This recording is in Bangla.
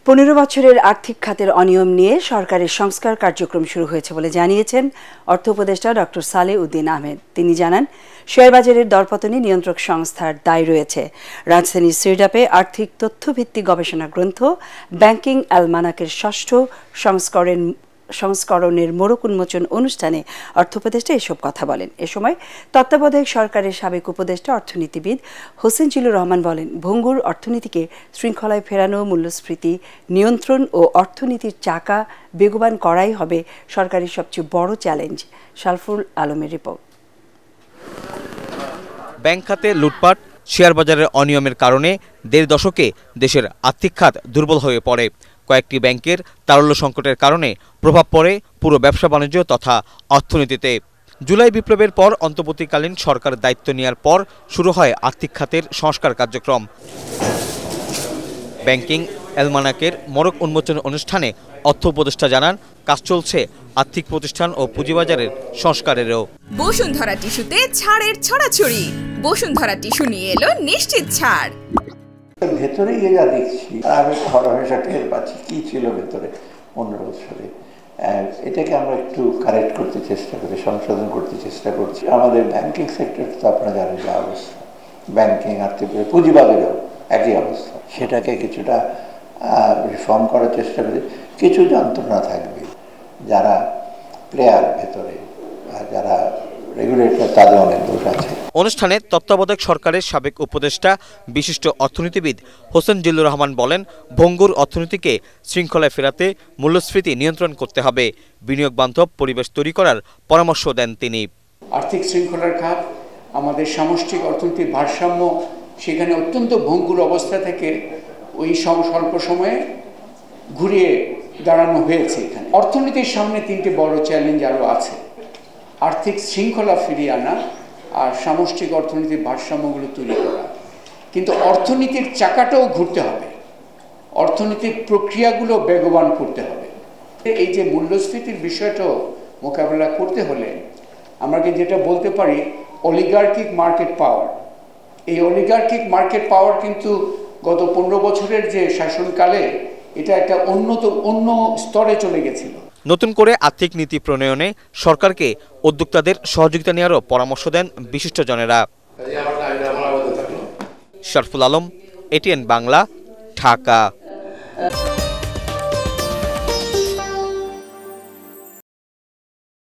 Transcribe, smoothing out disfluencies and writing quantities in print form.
15 বছরের আর্থিক খাতের অনিয়ম নিয়ে সরকারের সংস্কার কার্যক্রম শুরু হয়েছে বলে জানিয়েছেন অর্থ উপদেষ্টা ডক্টর সালেহ উদ্দিন আহমেদ। তিনি জানান, শেয়ারবাজারের দরপতনে নিয়ন্ত্রক সংস্থার দায় রয়েছে। রাজধানীর সিরডাপে আর্থিক তথ্যভিত্তিক গবেষণা গ্রন্থ ব্যাংকিং অ্যালমানাকের ষষ্ঠ সংস্করণের মোড়ক উন্মোচন অনুষ্ঠানে অর্থ উপদেষ্টা এসব কথা বলেন। এ সময় তত্ত্বাবধায়ক সরকারের সাবেক উপদেষ্টা অর্থনীতিবিদ হোসেন জিল্লুর রহমান বলেন, ভঙ্গুর অর্থনীতিকে শৃঙ্খলায় ফেরানো, মূল্যস্ফীতি নিয়ন্ত্রণ ও অর্থনীতির চাকা বেগবান করাই হবে সরকারের সবচেয়ে বড় চ্যালেঞ্জ। শারফুল আলমের রিপোর্ট। ব্যাংক খাতে লুটপাট, শেয়ার বাজারের অনিয়মের কারণে দেড় দশকে দেশের আর্থিক খাত দুর্বল হয়ে পড়ে। কয়েকটি ব্যাংকের তারল্য সংকটের কারণে প্রভাব পড়ে পুরো ব্যবসা বাণিজ্য তথা অর্থনীতিতে। জুলাই বিপ্লবের পর অন্তর্বর্তীকালীন সরকার দায়িত্ব নেওয়ার পর শুরু হয় আর্থিক খাতের সংস্কার কার্যক্রম। ব্যাংকিং অ্যালমানাকের মোড়ক উন্মোচন অনুষ্ঠানে অর্থ উপদেষ্টা জানান, কাজ চলছে আর্থিক প্রতিষ্ঠান ও পুঁজিবাজারের সংস্কারেরও। বসুন্ধরা টিস্যুতে ছাড়ের ছড়াছড়ি। বসুন্ধরা টিস্যু নিয়ে এলো নিশ্চিত ছাড়। ভেতরে যা দেখছি, আমি হরহামেশা টের পাচ্ছি কি ছিল ভেতরে 15 বছরে। এটাকে আমরা একটু কারেক্ট করতে চেষ্টা করি, সংশোধন করতে চেষ্টা করছি। আমাদের ব্যাংকিং সেক্টর তো আপনারা জানেন যে অবস্থা, ব্যাংকিং আর্থিক পুঁজিবাজারেও একই অবস্থা। সেটাকে কিছুটা রিফর্ম করার চেষ্টা করি। কিছু যন্ত্রণা থাকবে, যারা প্লেয়ার ভেতরে, যারা রেগুলেটর, তাদের অনেক দোষ আছে। অনুষ্ঠানে তত্ত্বাবধায়ক সরকারের সাবেক উপদেষ্টা বিশিষ্ট অর্থনীতিবিদ হোসেন জিল্লুর রহমান বলেন, ভঙ্গুর অর্থনীতিকে শৃঙ্খলায় ফেরাতে মূল্যস্ফীতি নিয়ন্ত্রণ করতে হবে, বিনিয়োগ বান্ধব পরিবেশ তৈরি করার পরামর্শ দেন তিনি। আর্থিক শৃঙ্খলার খাত, আমাদের সামষ্টিক অর্থনীতির ভারসাম্য সেখানে অত্যন্ত ভঙ্গুর অবস্থা থেকে ওই স্বল্প সময়ে ঘুরিয়ে দাঁড়ানো হয়েছে। এখানে অর্থনীতির সামনে 3টে বড় চ্যালেঞ্জ আরও আছে: আর্থিক শৃঙ্খলা ফিরিয়ে আনা আর সামষ্টিক অর্থনীতির ভারসাম্যগুলো তৈরি করা। কিন্তু অর্থনীতির চাকাটাও ঘুরতে হবে, অর্থনৈতিক প্রক্রিয়াগুলো বেগবান করতে হবে। এই যে মূল্যস্ফীতির বিষয়টাও মোকাবেলা করতে হলে আমরা যেটা বলতে পারি অলিগার্কিক মার্কেট পাওয়ার, এই অলিগার্কিক মার্কেট পাওয়ার কিন্তু গত 15 বছরের যে শাসনকালে এটা একটা অন্য স্তরে চলে গেছিল। নতুন করে আর্থিক নীতি প্রণয়নে সরকারকে উদ্যোক্তাদের সহযোগিতা নেওয়ারও পরামর্শ দেন বিশিষ্টজনেরা। শারফুল আলম, এটিএন বাংলা, ঢাকা।